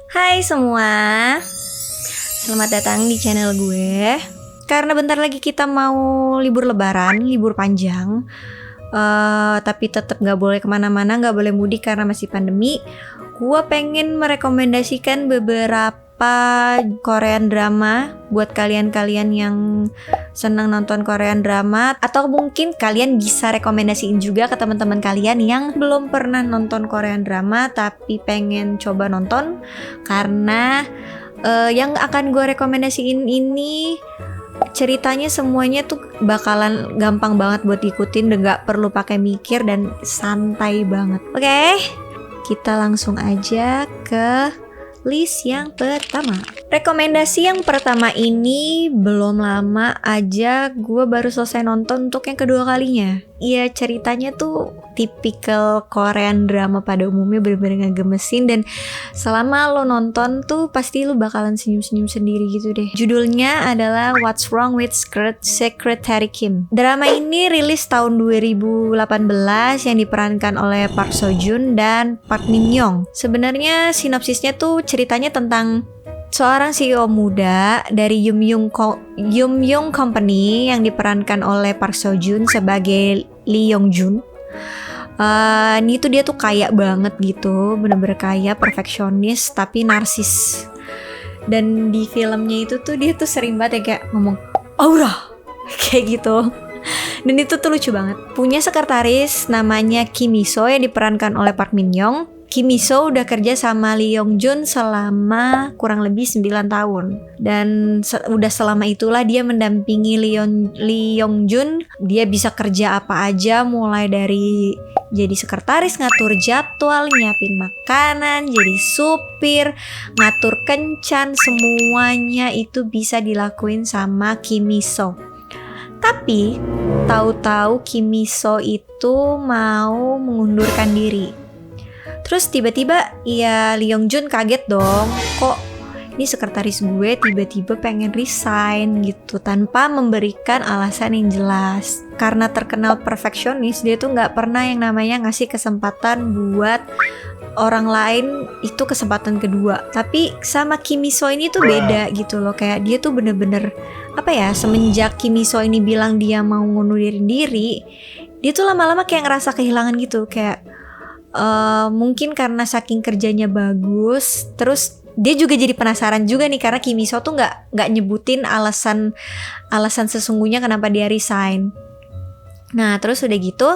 Hai semua, selamat datang di channel gue. Karena bentar lagi kita mau libur lebaran, libur panjang, tapi tetap gak boleh kemana-mana, gak boleh mudik karena masih pandemi. Gue pengen merekomendasikan beberapa Korean drama buat kalian-kalian yang senang nonton Korean drama, atau mungkin kalian bisa rekomendasiin juga ke teman-teman kalian yang belum pernah nonton Korean drama tapi pengen coba nonton. Karena yang akan gue rekomendasiin ini ceritanya semuanya tuh bakalan gampang banget buat diikutin dan gak perlu pakai mikir dan santai banget. Oke, kita langsung aja ke list yang pertama. Rekomendasi yang pertama ini belum lama aja gue baru selesai nonton untuk yang kedua kalinya. Iya, ceritanya tuh tipikal Korean drama pada umumnya, bener-bener ngegemesin. Dan selama lo nonton tuh pasti lo bakalan senyum-senyum sendiri gitu deh. Judulnya adalah What's Wrong with Secretary Kim. Drama ini rilis tahun 2018 yang diperankan oleh Park Seo Joon dan Park Min Young. Sebenarnya sinopsisnya tuh ceritanya tentang seorang CEO muda dari Yum Young Company yang diperankan oleh Park Seo Joon sebagai Lee Yong Jun. Ini tuh dia tuh kaya banget gitu, bener-bener kaya, perfeksionis tapi narsis. Dan di filmnya itu tuh dia tuh sering banget ya kayak ngomong aura kayak gitu. Dan itu tuh lucu banget. Punya sekretaris namanya Kim Miso yang diperankan oleh Park Min Young. Kim Miso udah kerja sama Lee Yong Jun selama kurang lebih 9 tahun. Dan udah selama itulah dia mendampingi Lee Yong Jun. Dia bisa kerja apa aja, mulai dari jadi sekretaris, ngatur jadwal, nyiapin makanan, jadi supir, ngatur kencan, semuanya itu bisa dilakuin sama Kim Miso. Tapi tahu-tahu Kim Miso itu mau mengundurkan diri. Terus tiba-tiba ya Lee Yong Jun kaget dong, kok ini sekretaris gue tiba-tiba pengen resign gitu tanpa memberikan alasan yang jelas. Karena terkenal perfeksionis, dia tuh gak pernah yang namanya ngasih kesempatan buat orang lain itu kesempatan kedua. Tapi sama Kim Miso ini tuh beda gitu loh, kayak dia tuh bener-bener semenjak Kim Miso ini bilang dia mau ngundurin diri, dia tuh lama-lama kayak ngerasa kehilangan gitu, kayak mungkin karena saking kerjanya bagus, terus dia juga jadi penasaran juga nih karena Kim Miso tuh nggak nyebutin alasan sesungguhnya kenapa dia resign. Nah terus udah gitu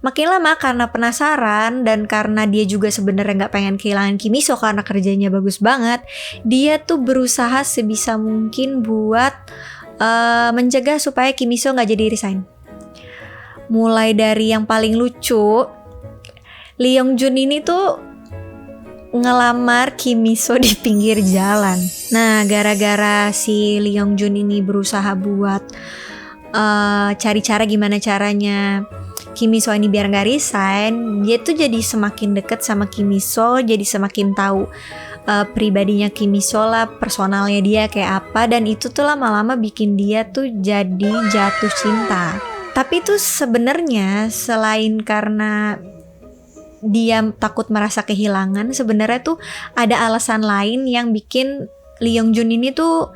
makin lama karena penasaran dan karena dia juga sebenarnya nggak pengen kehilangan Kim Miso karena kerjanya bagus banget, dia tuh berusaha sebisa mungkin buat mencegah supaya Kim Miso nggak jadi resign. Mulai dari yang paling lucu, Lee Yong Jun ini tuh ngelamar Kim Miso di pinggir jalan. Nah, gara-gara si Lee Yong Jun ini berusaha buat cari cara gimana caranya Kim Miso ini biar gak resign, dia tuh jadi semakin deket sama Kim Miso, jadi semakin tahu pribadinya Kim Miso lah, personalnya dia kayak apa, dan itu tuh lama-lama bikin dia tuh jadi jatuh cinta. Tapi tuh sebenarnya selain karena dia takut merasa kehilangan, sebenarnya tuh ada alasan lain yang bikin Lee Yong Jun ini tuh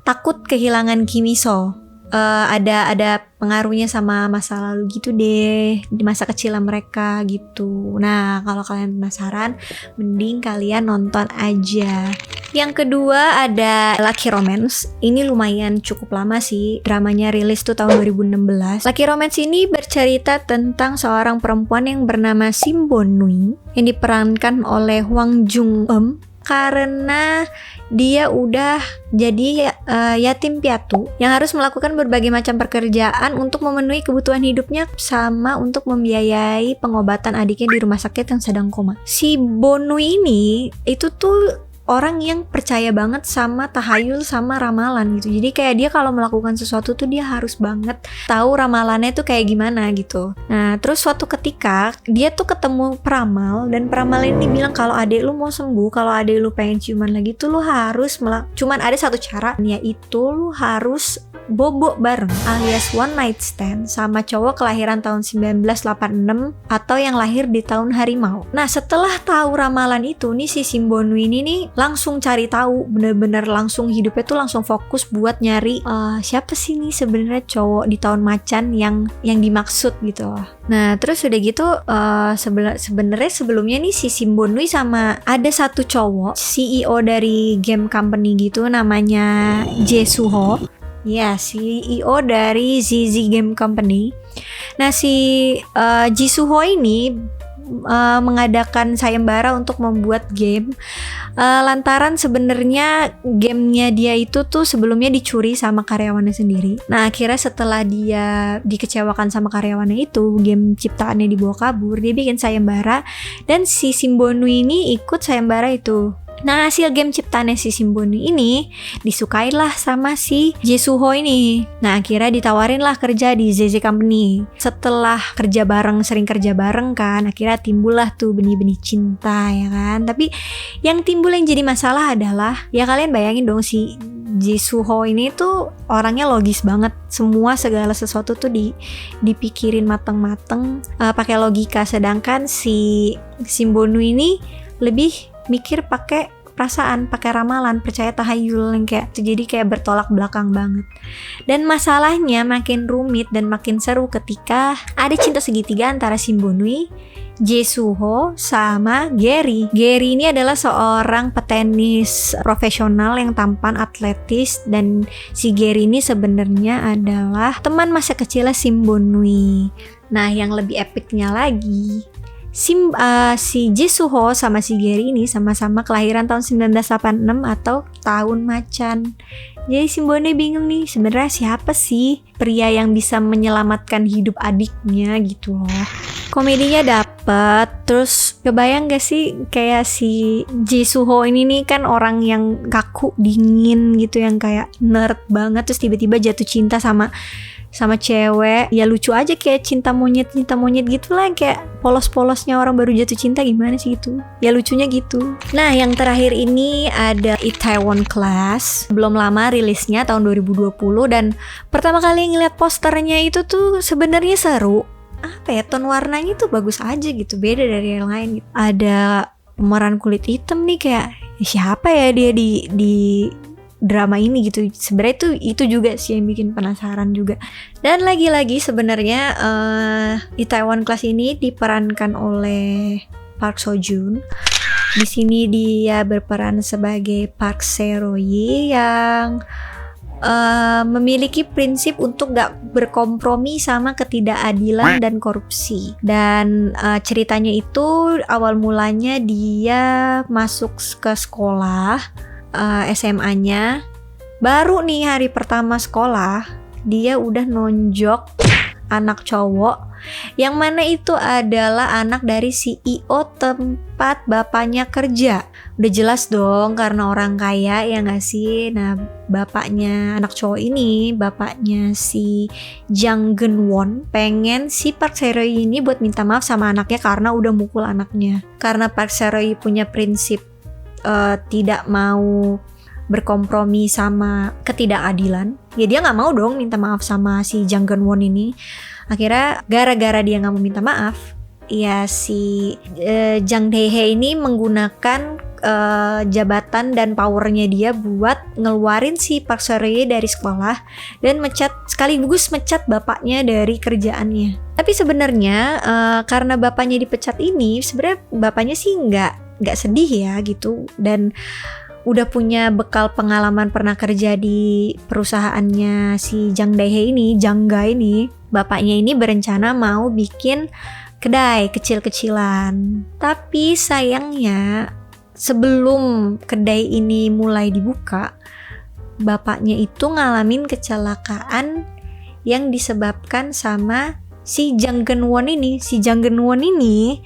takut kehilangan Kim Miso. Ada pengaruhnya sama masa lalu gitu deh, di masa kecil mereka gitu. Nah kalau kalian penasaran, mending kalian nonton aja. Yang kedua ada Lucky Romance. Ini lumayan cukup lama sih, dramanya rilis tuh tahun 2016. Lucky Romance ini bercerita tentang seorang perempuan yang bernama Sim Bon Nui yang diperankan oleh Hwang Jung Eum. Karena dia udah jadi yatim piatu yang harus melakukan berbagai macam pekerjaan untuk memenuhi kebutuhan hidupnya sama untuk membiayai pengobatan adiknya di rumah sakit yang sedang koma. Si Bonu ini itu tuh orang yang percaya banget sama tahayul sama ramalan gitu. Jadi kayak dia kalau melakukan sesuatu tuh dia harus banget tahu ramalannya tuh kayak gimana gitu. Nah terus suatu ketika dia tuh ketemu peramal, dan peramal ini bilang kalau adek lu mau sembuh, kalau adek lu pengen ciuman lagi tuh lu harus cuman ada satu cara, yaitu lu harus bobo bareng alias one night stand sama cowok kelahiran tahun 1986 atau yang lahir di tahun harimau. Nah setelah tahu ramalan itu nih, si Simbonu ini nih langsung cari tahu, bener-bener langsung hidupnya tuh langsung fokus buat nyari siapa sih nih sebenarnya cowok di tahun macan yang dimaksud gitu loh. Nah terus udah gitu sebenarnya sebelumnya nih si Sim Bonwi sama ada satu cowok CEO dari game company gitu namanya Jae Suho. Ya, CEO dari ZZ Game Company. Nah, si Ji Suho ini mengadakan sayembara untuk membuat game lantaran sebenarnya gamenya dia itu tuh sebelumnya dicuri sama karyawannya sendiri. Nah akhirnya setelah dia dikecewakan sama karyawannya itu, game ciptaannya dibawa kabur, dia bikin sayembara dan si Sim Bonwi ini ikut sayembara itu. Nah hasil game ciptaannya si Sim Bonwi ini disukai lah sama si Jae Suho ini. Nah akhirnya ditawarin lah kerja di ZZ Company. Setelah sering kerja bareng kan, akhirnya timbul lah tuh benih-benih cinta ya kan. Tapi yang timbul yang jadi masalah adalah, ya kalian bayangin dong si Jae Suho ini tuh orangnya logis banget. Semua segala sesuatu tuh dipikirin mateng-mateng pakai logika. Sedangkan si Sim Bonwi ini lebih mikir pakai perasaan, pakai ramalan, percaya tahayul yang kayak jadi kayak bertolak belakang banget. Dan masalahnya makin rumit dan makin seru ketika ada cinta segitiga antara Sim Bonwi, Jae Suho sama Gary. Gary ini adalah seorang petenis profesional yang tampan atletis dan si Gary ini sebenarnya adalah teman masa kecilnya Sim Bonwi. Nah, yang lebih epicnya lagi, si Jae Suho sama si Gary ini sama-sama kelahiran tahun 1986 atau tahun macan. Jadi Sim Bonwi bingung nih, sebenarnya siapa sih pria yang bisa menyelamatkan hidup adiknya gitu loh. Komedinya dapet, terus kebayang gak sih kayak si Jae Suho ini nih kan orang yang kaku, dingin gitu, yang kayak nerd banget, terus tiba-tiba jatuh cinta sama cewek. Ya lucu aja, kayak cinta monyet gitu lah, kayak polos-polosnya orang baru jatuh cinta gimana sih gitu. Ya lucunya gitu. Nah yang terakhir ini ada Itaewon Class. Belum lama rilisnya tahun 2020 dan pertama kali ngeliat posternya itu tuh sebenarnya seru. Apa ya, tone warnanya tuh bagus aja gitu, beda dari yang lain gitu. Ada pemeran kulit hitam nih, kayak siapa ya dia di drama ini gitu. Sebenarnya itu juga sih yang bikin penasaran juga. Dan lagi-lagi sebenarnya Itaewon Class ini diperankan oleh Park Seo Joon. Di sini dia berperan sebagai Park Se-royi yang memiliki prinsip untuk gak berkompromi sama ketidakadilan dan korupsi. Dan ceritanya itu awal mulanya dia masuk ke sekolah SMA-nya. Baru nih hari pertama sekolah dia udah nonjok anak cowok yang mana itu adalah anak dari CEO tempat bapaknya kerja. Udah jelas dong karena orang kaya ya gak sih. Nah bapaknya anak cowok ini, bapaknya si Jang Geun-won, pengen si Park Se-royi ini buat minta maaf sama anaknya karena udah mukul anaknya. Karena Park Se-royi punya prinsip tidak mau berkompromi sama ketidakadilan, ya dia nggak mau dong minta maaf sama si Jang Geun-won ini. Akhirnya gara-gara dia nggak mau minta maaf, ya si Jang Dae-hae ini menggunakan jabatan dan powernya dia buat ngeluarin si Park Se-royi dari sekolah dan sekaligus mecat bapaknya dari kerjaannya. Tapi sebenarnya karena bapaknya dipecat ini, sebenarnya bapaknya sih nggak sedih ya gitu, dan udah punya bekal pengalaman pernah kerja di perusahaannya si Jang Dae-hae ini, Jangga ini. Bapaknya ini berencana mau bikin kedai kecil-kecilan. Tapi sayangnya sebelum kedai ini mulai dibuka, bapaknya itu ngalamin kecelakaan yang disebabkan sama si Jang Geun-won ini. Si Jang Geun-won ini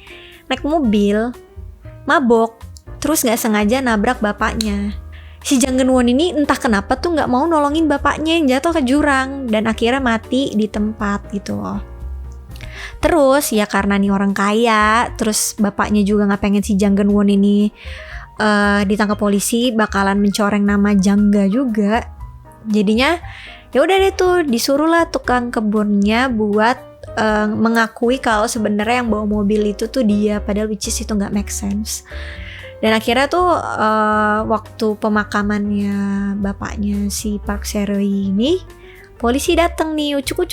naik mobil, mabok, terus gak sengaja nabrak bapaknya. Si Jang Geun-won ini entah kenapa tuh gak mau nolongin bapaknya yang jatuh ke jurang dan akhirnya mati di tempat gitu loh. Terus ya karena nih orang kaya, terus bapaknya juga gak pengen si Jang Geun-won ini ditangkap polisi, bakalan mencoreng nama Jangga juga. Jadinya ya udah deh tuh disuruh lah tukang kebunnya buat mengakui kalau sebenarnya yang bawa mobil itu tuh dia, padahal which is itu nggak make sense. Dan akhirnya tuh waktu pemakamannya bapaknya si Park Seo-hye ini, polisi datang nih, ucuk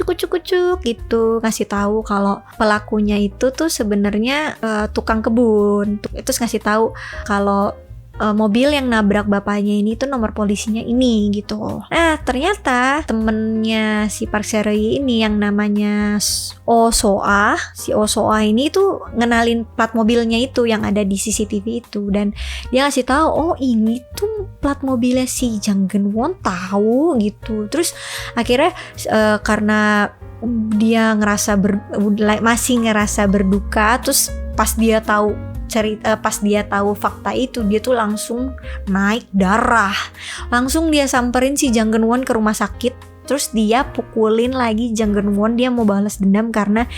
gitu, ngasih tahu kalau pelakunya itu tuh sebenarnya tukang kebun. Terus ngasih tahu kalau mobil yang nabrak bapaknya ini tuh nomor polisinya ini gitu. Nah ternyata temennya si Park Seo-hye ini yang namanya Oh So-ah, si Oh So-ah ini tuh ngenalin plat mobilnya itu yang ada di CCTV itu, dan dia ngasih tahu oh ini tuh plat mobilnya si Jang Geun-won tahu gitu. Terus akhirnya karena dia masih ngerasa berduka, terus pas dia tahu fakta itu, dia tuh langsung naik darah, langsung dia samperin si Jang Geun-won ke rumah sakit. Terus dia pukulin lagi Jang Geun-won, dia mau balas dendam karena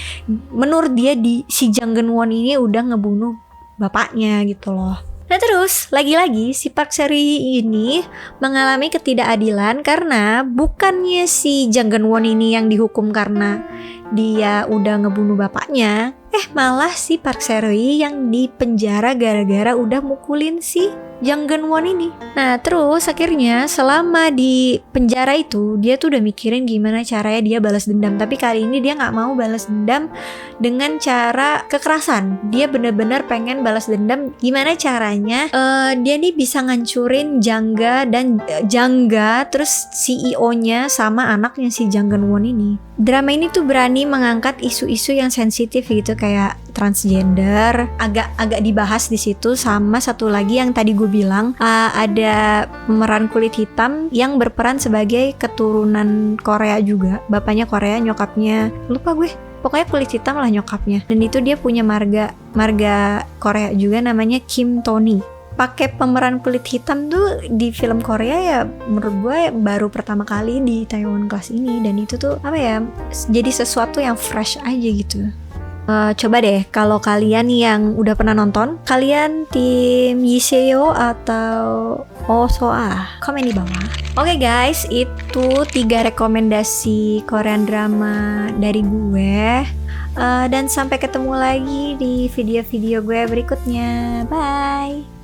menurut dia si Jang Geun-won ini udah ngebunuh bapaknya gitu loh. Nah terus lagi-lagi si Park Seo-hye ini mengalami ketidakadilan karena bukannya si Jang Geun-won ini yang dihukum karena dia udah ngebunuh bapaknya, malah si Park Seo-hye yang dipenjara gara-gara udah mukulin si Jang Geun-won ini. Nah terus akhirnya selama di penjara itu dia tuh udah mikirin gimana caranya dia balas dendam, tapi kali ini dia nggak mau balas dendam dengan cara kekerasan. Dia bener-bener pengen balas dendam gimana caranya dia nih bisa ngancurin Jangga terus CEO-nya sama anaknya si Jang Geun-won ini. Drama ini tuh berani mengangkat isu-isu yang sensitif gitu kayak transgender, agak dibahas di situ. Sama satu lagi yang tadi gue bilang, ada pemeran kulit hitam yang berperan sebagai keturunan Korea juga. Bapaknya Korea, nyokapnya lupa gue. Pokoknya kulit hitam lah nyokapnya. Dan itu dia punya marga Korea juga, namanya Kim Tony. Pakai pemeran kulit hitam tuh di film Korea ya menurut gue baru pertama kali di Taiwan Class ini, dan itu tuh jadi sesuatu yang fresh aja gitu. Coba deh kalau kalian yang udah pernah nonton, kalian tim Yiseo atau Oh So-ah, komen di bawah. Oke guys, itu 3 rekomendasi Korean drama dari gue. Dan sampai ketemu lagi di video-video gue berikutnya. Bye.